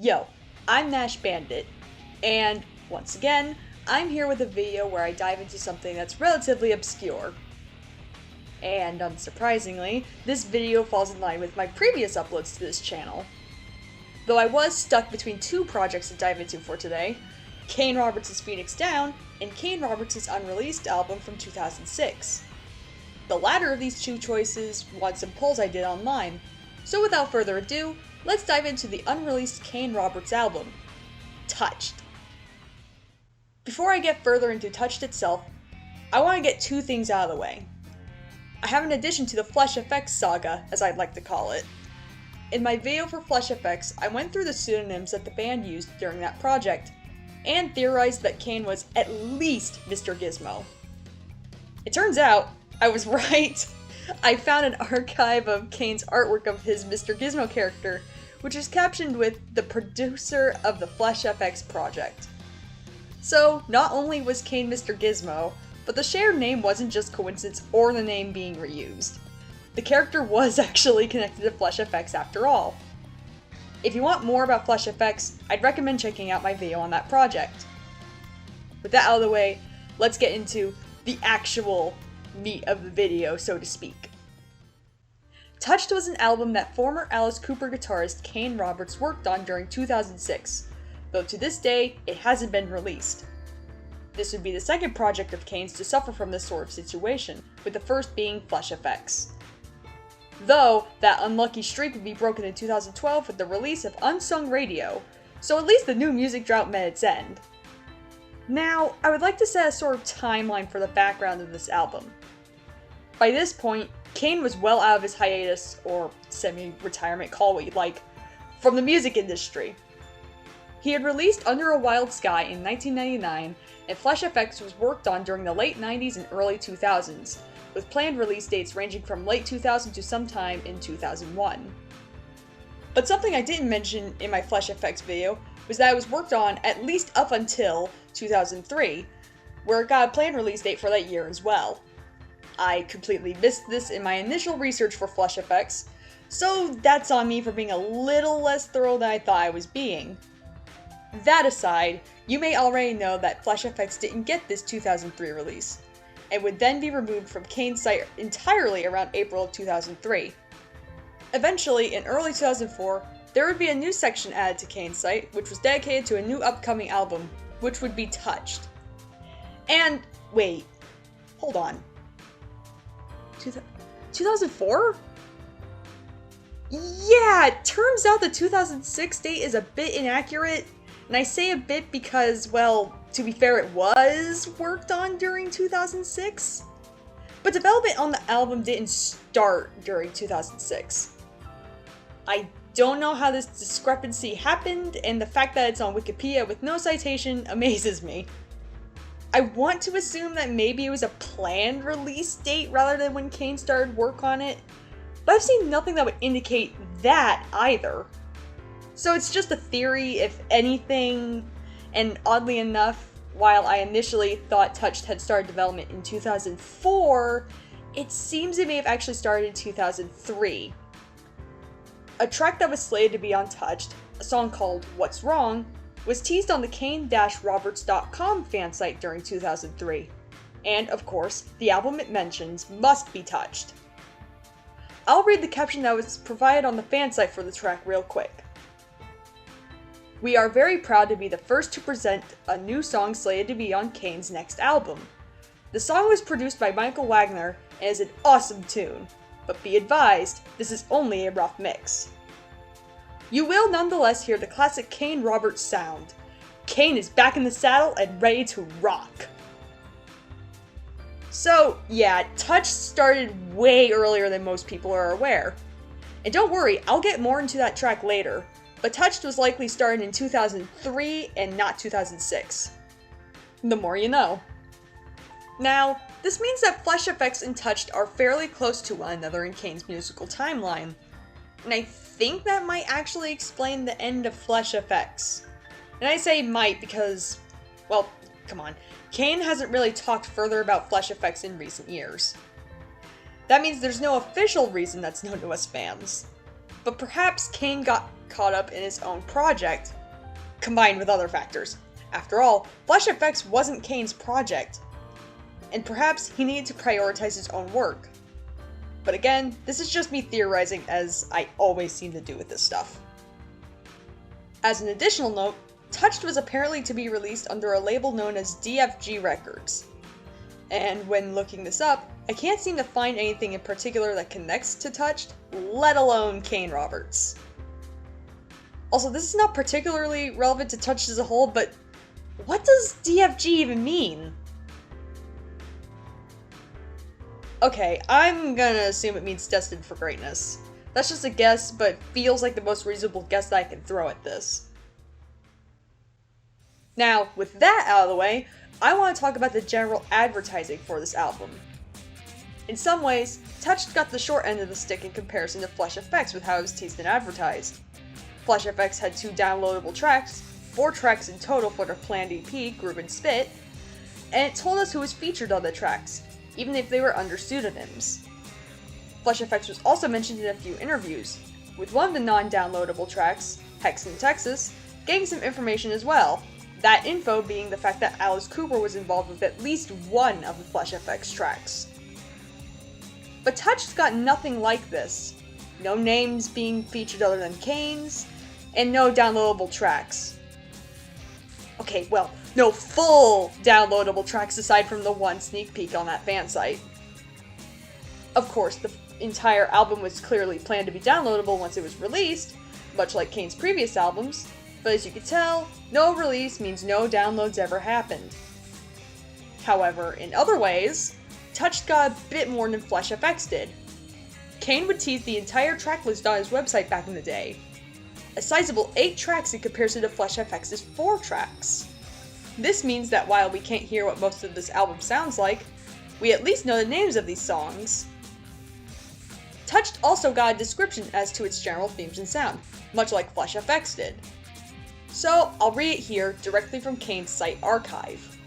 Yo, I'm Nash Bandit, and once again, I'm here with a video where I dive into something that's relatively obscure. And unsurprisingly, this video falls in line with my previous uploads to this channel. Though I was stuck between two projects to dive into for today, Kane Roberts' Phoenix Down and Kane Roberts' Unreleased album from 2006. The latter of these two choices won some polls I did online, so without further ado, let's dive into the unreleased Kane Roberts album, Touched. Before I get further into Touched itself, I want to get two things out of the way. I have an addition to the Flesh Effects saga, as I'd like to call it. In my video for Flesh Effects, I went through the pseudonyms that the band used during that project, and theorized that Kane was at least Mr. Gizmo. It turns out, I was right. I found an archive of Kane's artwork of his Mr. Gizmo character, which is captioned with the producer of the Flesh FX project. So, not only was Kane Mr. Gizmo, but the shared name wasn't just coincidence or the name being reused. The character was actually connected to Flesh FX after all. If you want more about Flesh FX, I'd recommend checking out my video on that project. With that out of the way, let's get into the actual meat of the video, so to speak. Touched was an album that former Alice Cooper guitarist Kane Roberts worked on during 2006, though to this day, it hasn't been released. This would be the second project of Kane's to suffer from this sort of situation, with the first being Flesh FX. Though, that unlucky streak would be broken in 2012 with the release of Unsung Radio, so at least the new music drought met its end. Now, I would like to set a sort of timeline for the background of this album. By this point, Kane was well out of his hiatus, or semi-retirement, call what you'd like, from the music industry. He had released Under a Wild Sky in 1999, and Flesh FX was worked on during the late 90s and early 2000s, with planned release dates ranging from late 2000 to sometime in 2001. But something I didn't mention in my Flesh FX video was that it was worked on at least up until 2003, where it got a planned release date for that year as well. I completely missed this in my initial research for Flesh FX, so that's on me for being a little less thorough than I thought I was being. That aside, you may already know that Flesh FX didn't get this 2003 release, and would then be removed from Kane's site entirely around April of 2003. Eventually, in early 2004, there would be a new section added to Kane's site, which was dedicated to a new upcoming album, which would be Touched. And, wait, hold on. 2004? Yeah, it turns out the 2006 date is a bit inaccurate, and I say a bit because, well, to be fair, it was worked on during 2006. But development on the album didn't start during 2006. I don't know how this discrepancy happened, and the fact that it's on Wikipedia with no citation amazes me. I want to assume that maybe it was a planned release date rather than when Kane started work on it, but I've seen nothing that would indicate that either. So it's just a theory, if anything, and oddly enough, while I initially thought Touched had started development in 2004, it seems it may have actually started in 2003. A track that was slated to be on Touched, a song called What's Wrong, was teased on the Kane-Roberts.com fan site during 2003. And, of course, the album it mentions must be Touched. I'll read the caption that was provided on the fan site for the track real quick. We are very proud to be the first to present a new song slated to be on Kane's next album. The song was produced by Michael Wagner and is an awesome tune, but be advised, this is only a rough mix. You will nonetheless hear the classic Kane Roberts sound. Kane is back in the saddle and ready to rock. So, yeah, Touched started way earlier than most people are aware. And don't worry, I'll get more into that track later, but Touched was likely started in 2003 and not 2006. The more you know. Now, this means that Flesh FX and Touched are fairly close to one another in Kane's musical timeline, and I think that might actually explain the end of Flesh FX. And I say might because, well, come on, Kane hasn't really talked further about Flesh FX in recent years. That means there's no official reason that's known to us fans. But perhaps Kane got caught up in his own project, combined with other factors. After all, Flash FX wasn't Kane's project, and perhaps he needed to prioritize his own work. But again, this is just me theorizing, as I always seem to do with this stuff. As an additional note, Touched was apparently to be released under a label known as DFG Records. And when looking this up, I can't seem to find anything in particular that connects to Touched, let alone Kane Roberts. Also, this is not particularly relevant to Touched as a whole, but what does DFG even mean? Okay, I'm gonna assume it means destined for greatness. That's just a guess, but feels like the most reasonable guess that I can throw at this. Now, with that out of the way, I want to talk about the general advertising for this album. In some ways, Touched got the short end of the stick in comparison to Flash FX with how it was teased and advertised. Flash FX had 2 downloadable tracks, 4 tracks in total for their planned EP, Groove and Spit, and it told us who was featured on the tracks, even if they were under pseudonyms. Flash FX was also mentioned in a few interviews, with one of the non-downloadable tracks, Hex in Texas, getting some information as well. That info being the fact that Alice Cooper was involved with at least one of the Flash FX tracks. But Touched got nothing like this. No names being featured other than Kane's, and no downloadable tracks. Okay, well, no full downloadable tracks aside from the one sneak peek on that fan site. Of course, the entire album was clearly planned to be downloadable once it was released, much like Kane's previous albums, but as you can tell, no release means no downloads ever happened. However, in other ways, Touched got a bit more than Flash FX did. Kane would tease the entire track list on his website back in the day. A sizable 8 tracks in comparison to Flash FX's 4 tracks. This means that while we can't hear what most of this album sounds like, we at least know the names of these songs. Touched also got a description as to its general themes and sound, much like Flash FX did. So, I'll read it here directly from Kane's site archive.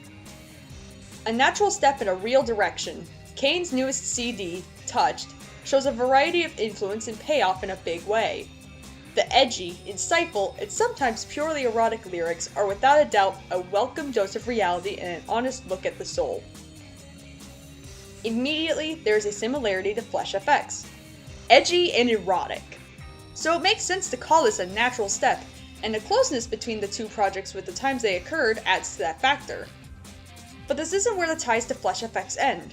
A natural step in a real direction, Kane's newest CD, Touched, shows a variety of influence and payoff in a big way. The edgy, insightful, and sometimes purely erotic lyrics are without a doubt a welcome dose of reality and an honest look at the soul. Immediately, there is a similarity to Flash FX. Edgy and erotic. So it makes sense to call this a natural step, and the closeness between the two projects with the times they occurred adds to that factor. But this isn't where the ties to Flash FX end.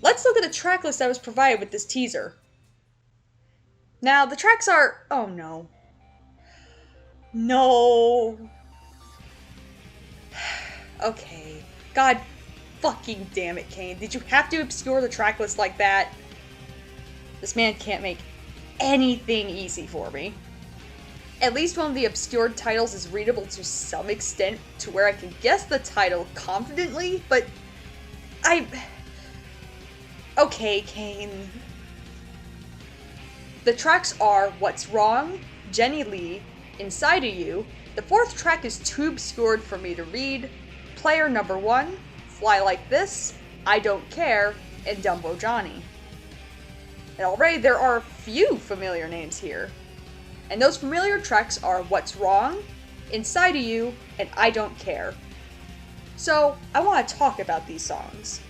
Let's look at the track list that was provided with this teaser. Now, the tracks are... oh no. No. Okay. God fucking damn it, Kane. Did you have to obscure the track list like that? This man can't make anything easy for me. At least one of the obscured titles is readable to some extent, to where I can guess the title confidently, but okay, Kane. The tracks are What's Wrong, Jenny Lee, Inside of You, the 4th track is too obscured for me to read, Player Number 1, Fly Like This, I Don't Care, and Dumbo Johnny. And already there are a few familiar names here. And those familiar tracks are What's Wrong, Inside of You, and I Don't Care. So, I want to talk about these songs.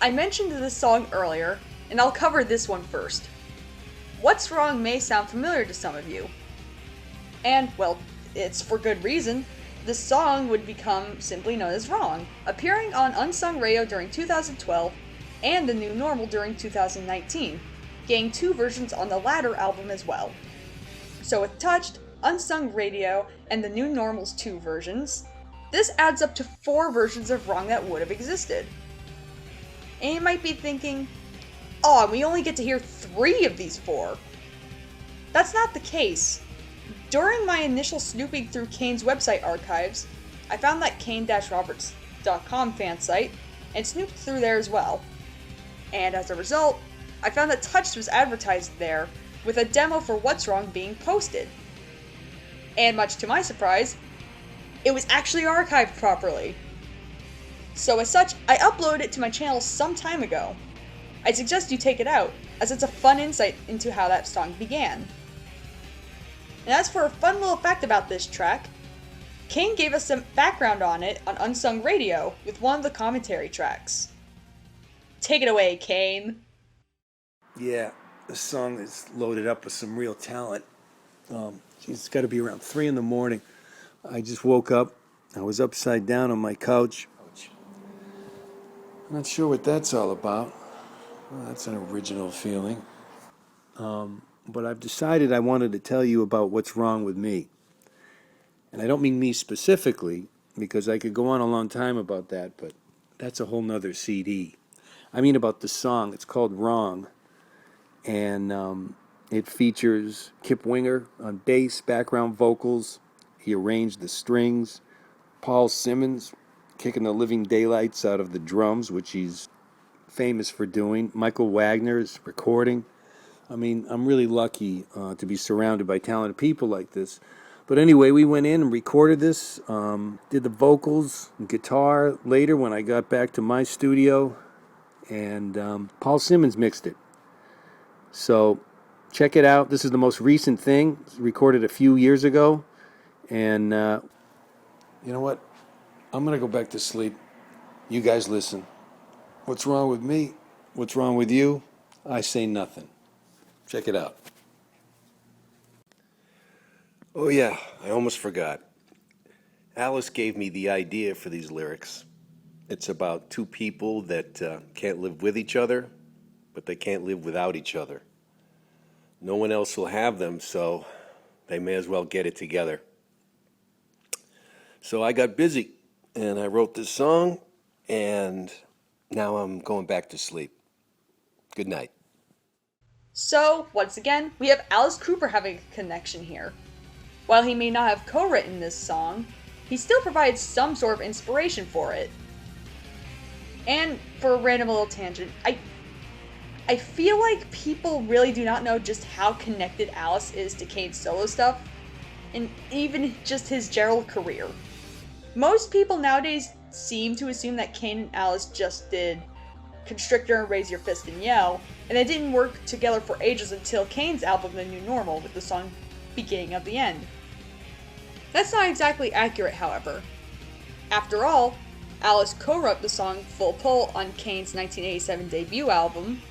I mentioned this song earlier, and I'll cover this one first. What's Wrong may sound familiar to some of you. And, well, it's for good reason. This song would become simply known as Wrong, appearing on Unsung Radio during 2012 and The New Normal during 2019. Getting 2 versions on the latter album as well. So with Touched, Unsung Radio, and The New Normal's 2 versions, this adds up to 4 versions of Wrong that would have existed. And you might be thinking, oh, we only get to hear 3 of these 4. That's not the case. During my initial snooping through Kane's website archives, I found that kane-roberts.com fan site, and snooped through there as well. And as a result, I found that Touched was advertised there, with a demo for What's Wrong being posted. And much to my surprise, it was actually archived properly. So as such, I uploaded it to my channel some time ago. I suggest you take it out, as it's a fun insight into how that song began. And as for a fun little fact about this track, Kane gave us some background on it on Unsung Radio with one of the commentary tracks. Take it away, Kane. Yeah, this song is loaded up with some real talent. It's got to be around 3 in the morning. I just woke up. I was upside down on my couch. I'm not sure what that's all about. Well, that's an original feeling. But I've decided I wanted to tell you about what's wrong with me. And I don't mean me specifically, because I could go on a long time about that, but that's a whole nother CD. I mean about the song. It's called Wrong. And it features Kip Winger on bass, background vocals. He arranged the strings. Paul Simmons kicking the living daylights out of the drums, which he's famous for doing. Michael Wagner's recording. I mean, I'm really lucky to be surrounded by talented people like this. But anyway, we went in and recorded this, did the vocals and guitar later when I got back to my studio, and Paul Simmons mixed it. So check it out. This is the most recent thing. It was recorded a few years ago. And you know what? I'm going to go back to sleep. You guys listen. What's wrong with me? What's wrong with you? I say nothing. Check it out. Oh yeah, I almost forgot. Alice gave me the idea for these lyrics. It's about two people that can't live with each other, but they can't live without each other. No one else will have them, so they may as well get it together. So I got busy, and I wrote this song, and now I'm going back to sleep. Good night. So, once again, we have Alice Cooper having a connection here. While he may not have co-written this song, he still provides some sort of inspiration for it. And for a random little tangent, I feel like people really do not know just how connected Alice is to Kane's solo stuff, and even just his general career. Most people nowadays seem to assume that Kane and Alice just did Constrictor and Raise Your Fist and Yell, and they didn't work together for ages until Kane's album The New Normal with the song Beginning of the End. That's not exactly accurate, however. After all, Alice co-wrote the song Full Pull on Kane's 1987 debut album,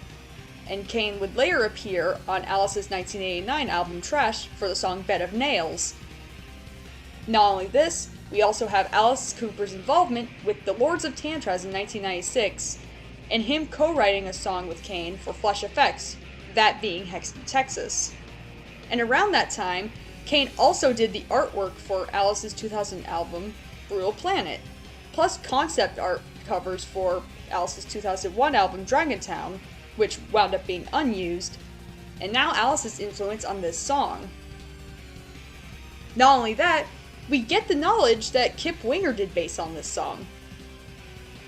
and Kane would later appear on Alice's 1989 album Trash for the song Bed of Nails. Not only this, we also have Alice Cooper's involvement with the Lords of Tantraz in 1996, and him co-writing a song with Kane for Flesh Effects, that being Hexton, Texas. And around that time, Kane also did the artwork for Alice's 2000 album, Brutal Planet, plus concept art covers for Alice's 2001 album, Dragontown, which wound up being unused, and now Alice's influence on this song. Not only that, we get the knowledge that Kip Winger did bass on this song.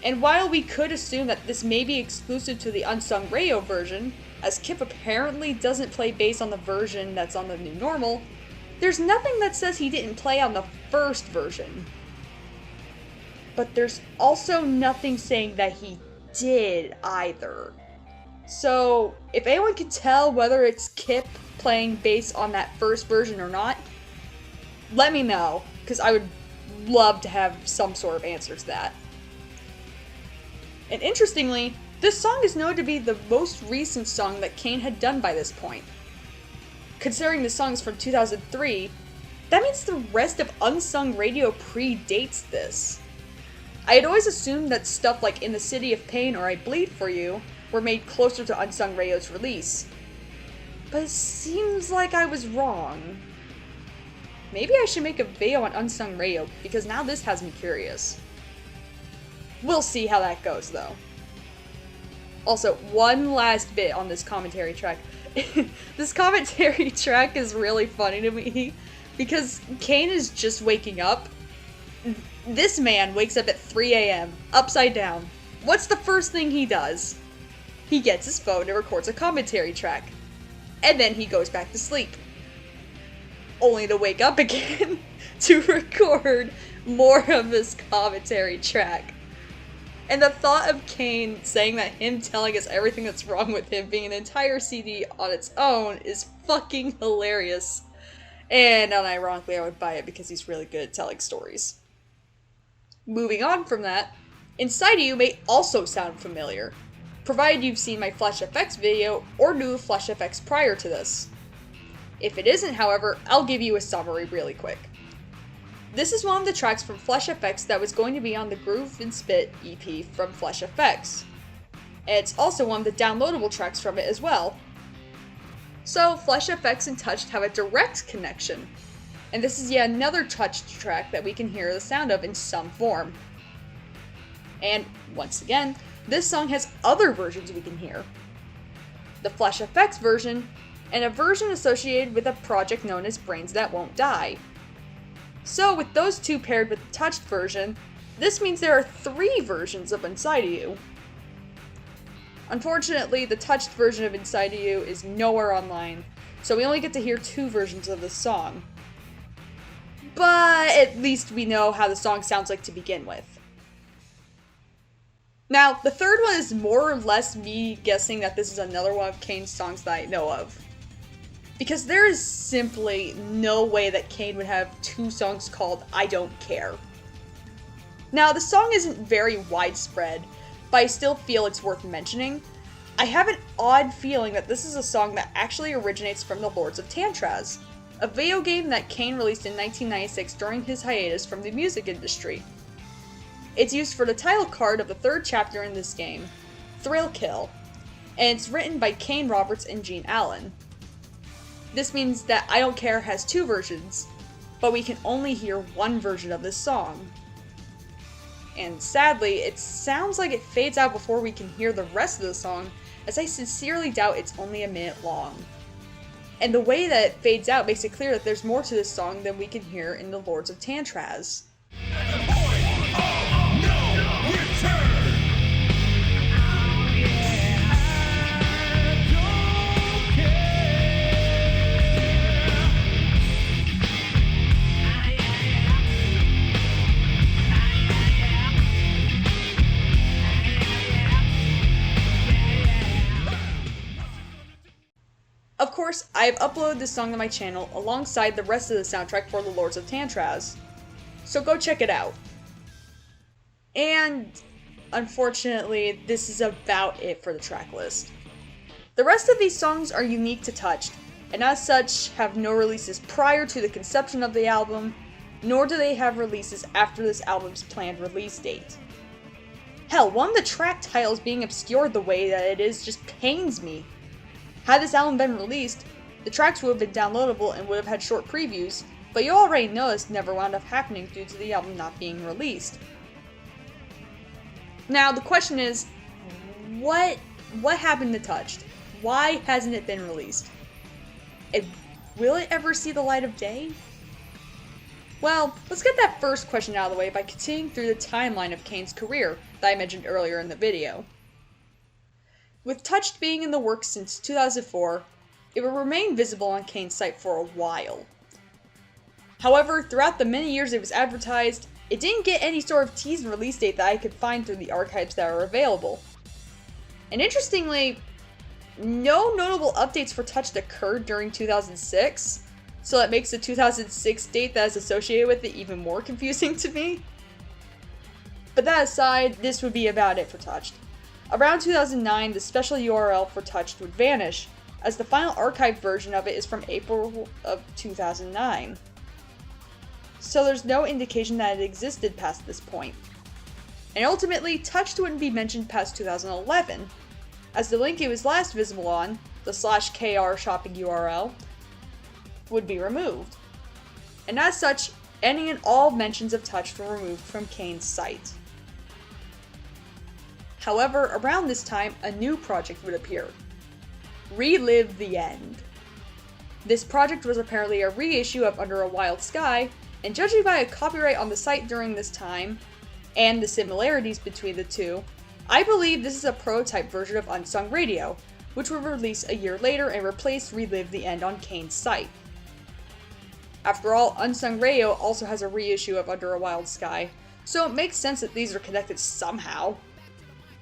And while we could assume that this may be exclusive to the Unsung Radio version, as Kip apparently doesn't play bass on the version that's on the New Normal, there's nothing that says he didn't play on the first version. But there's also nothing saying that he did either. So, if anyone can tell whether it's Kip playing bass on that first version or not, let me know, because I would love to have some sort of answer to that. And interestingly, this song is known to be the most recent song that Kane had done by this point. Considering the song is from 2003, that means the rest of Unsung Radio predates this. I had always assumed that stuff like In the City of Pain or I Bleed For You were made closer to Unsung Radio's release. But it seems like I was wrong. Maybe I should make a video on Unsung Radio, because now this has me curious. We'll see how that goes, though. Also, one last bit on this commentary track. This commentary track is really funny to me, because Kane is just waking up. This man wakes up at 3 a.m., upside down. What's the first thing he does? He gets his phone and records a commentary track. And then he goes back to sleep. Only to wake up again to record more of this commentary track. And the thought of Kane saying that him telling us everything that's wrong with him being an entire CD on its own is fucking hilarious. And unironically, I would buy it because he's really good at telling stories. Moving on from that, Inside of You may also sound familiar, provided you've seen my Flash FX video or knew of Flash FX prior to this. If it isn't, however, I'll give you a summary really quick. This is one of the tracks from Flash FX that was going to be on the Groove and Spit EP from Flash FX. And it's also one of the downloadable tracks from it as well. So, Flash FX and Touched have a direct connection, and this is yet another Touched track that we can hear the sound of in some form. And, once again, this song has other versions we can hear. The Flash FX version, and a version associated with a project known as Brains That Won't Die. So, with those two paired with the Touched version, this means there are 3 versions of Inside of You. Unfortunately, the Touched version of Inside of You is nowhere online, so we only get to hear 2 versions of the song. But at least we know how the song sounds like to begin with. Now, the third one is more or less me guessing that this is another one of Kane's songs that I know of. Because there is simply no way that Kane would have 2 songs called I Don't Care. Now, the song isn't very widespread, but I still feel it's worth mentioning. I have an odd feeling that this is a song that actually originates from the Lords of Tantraz, a video game that Kane released in 1996 during his hiatus from the music industry. It's used for the title card of the 3rd chapter in this game, Thrill Kill, and it's written by Kane Roberts and Gene Allen. This means that I Don't Care has 2 versions, but we can only hear 1 version of this song. And sadly, it sounds like it fades out before we can hear the rest of the song, as I sincerely doubt it's only a minute long. And the way that it fades out makes it clear that there's more to this song than we can hear in the Lords of Tantraz. Of course, I have uploaded this song to my channel alongside the rest of the soundtrack for the Lords of Tantraz, so go check it out. And, unfortunately, this is about it for the track list. The rest of these songs are unique to Touched, and as such have no releases prior to the conception of the album, nor do they have releases after this album's planned release date. Hell, one of the track titles being obscured the way that it is just pains me. Had this album been released, the tracks would have been downloadable and would have had short previews, but you already know this never wound up happening due to the album not being released. Now, the question is, what happened to Touched? Why hasn't it been released? And will it ever see the light of day? Well, let's get that first question out of the way by continuing through the timeline of Kane's career that I mentioned earlier in the video. With Touched being in the works since 2004, it will remain visible on Kane's site for a while. However, throughout the many years it was advertised, it didn't get any sort of teased release date that I could find through the archives that are available. And interestingly, no notable updates for Touched occurred during 2006, so that makes the 2006 date that is associated with it even more confusing to me. But that aside, this would be about it for Touched. Around 2009, the special URL for Touched would vanish, as the final archived version of it is from April of 2009. So there's no indication that it existed past this point. And ultimately, Touched wouldn't be mentioned past 2011, as the link it was last visible on, the /kr shopping URL, would be removed. And as such, any and all mentions of Touched were removed from Kane's site. However, around this time, a new project would appear. Relive the End. This project was apparently a reissue of Under a Wild Sky, and judging by a copyright on the site during this time, and the similarities between the two, I believe this is a prototype version of Unsung Radio, which would release a year later and replace Relive the End on Kane's site. After all, Unsung Radio also has a reissue of Under a Wild Sky, so it makes sense that these are connected somehow.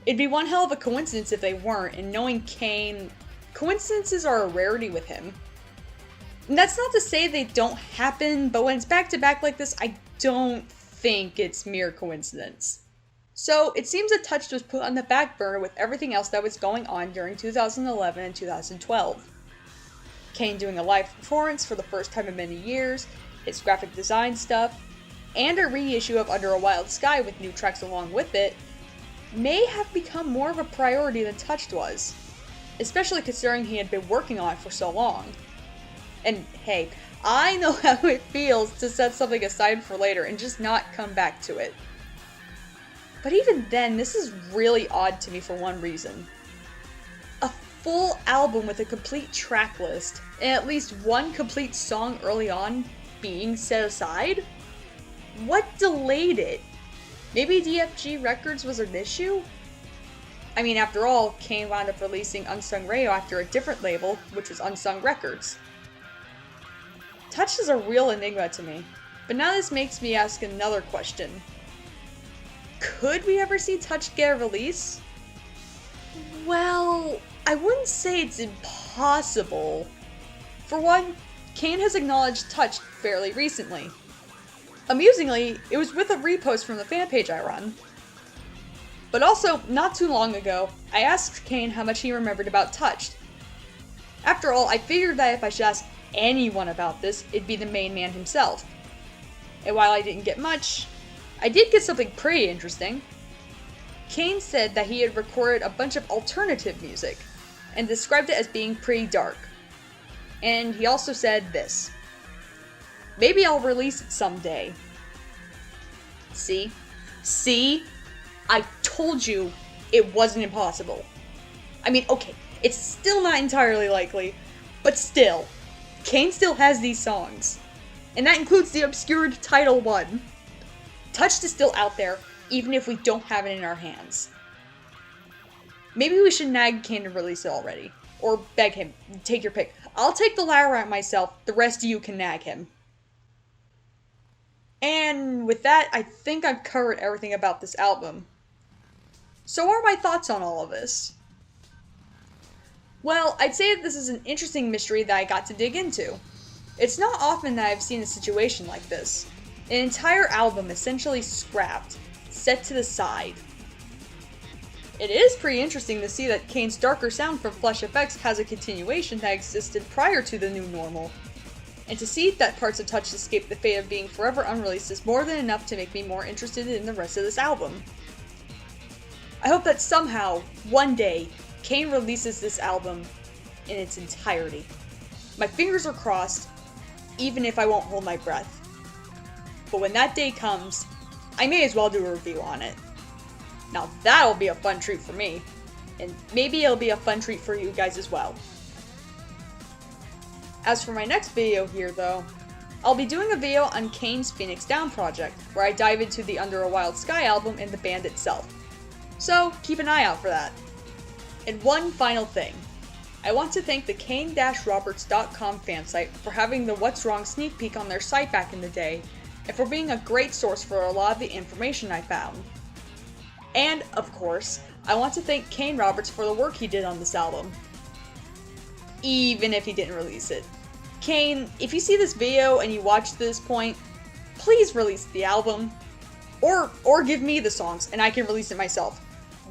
It'd be one hell of a coincidence if they weren't, and knowing Kane, coincidences are a rarity with him. And that's not to say they don't happen, but when it's back to back like this, I don't think it's mere coincidence. So it seems that Touched was put on the back burner with everything else that was going on during 2011 and 2012. Kane doing a live performance for the first time in many years, his graphic design stuff, and a reissue of Under a Wild Sky with new tracks along with it, may have become more of a priority than Touched was, especially considering he had been working on it for so long. And hey, I know how it feels to set something aside for later and just not come back to it. But even then, this is really odd to me for one reason. A full album with a complete track list, and at least one complete song early on being set aside? What delayed it? Maybe DFG Records was an issue? I mean, after all, Kane wound up releasing Unsung Radio after a different label, which was Unsung Records. Touched is a real enigma to me, but now this makes me ask another question. Could we ever see Touched get a release? Well, I wouldn't say it's impossible. For one, Kane has acknowledged Touched fairly recently. Amusingly, it was with a repost from the fan page I run. But also, not too long ago, I asked Kane how much he remembered about Touched. After all, I figured that if I should ask anyone about this, it'd be the main man himself. And while I didn't get much, I did get something pretty interesting. Kane said that he had recorded a bunch of alternative music, and described it as being pretty dark. And he also said this: "Maybe I'll release it someday." See? I told you it wasn't impossible. I mean, okay, it's still not entirely likely, but still, Kane still has these songs. And that includes the obscured title one. Touched is still out there, even if we don't have it in our hands. Maybe we should nag Kane to release it already. Or beg him. Take your pick. I'll take the latter out myself, the rest of you can nag him. And with that, I think I've covered everything about this album. So what are my thoughts on all of this? Well, I'd say that this is an interesting mystery that I got to dig into. It's not often that I've seen a situation like this. An entire album essentially scrapped, set to the side. It is pretty interesting to see that Kane's darker sound from Flesh Effects has a continuation that existed prior to the new normal. And to see that parts of Touched escape the fate of being forever unreleased is more than enough to make me more interested in the rest of this album. I hope that somehow, one day, Kane releases this album in its entirety. My fingers are crossed, even if I won't hold my breath. But when that day comes, I may as well do a review on it. Now that'll be a fun treat for me, and maybe it'll be a fun treat for you guys as well. As for my next video here though, I'll be doing a video on Kane's Phoenix Down project, where I dive into the Under a Wild Sky album and the band itself. So keep an eye out for that. And one final thing. I want to thank the Kane-Roberts.com fan site for having the What's Wrong sneak peek on their site back in the day, and for being a great source for a lot of the information I found. And, of course, I want to thank Kane Roberts for the work he did on this album. Even if he didn't release it. Kane, if you see this video and you watch to this point, please release the album. Or give me the songs and I can release it myself.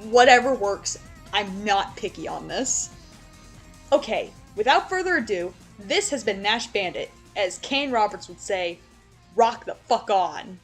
Whatever works, I'm not picky on this. Okay, without further ado, this has been Nash Bandit. As Kane Roberts would say, rock the fuck on.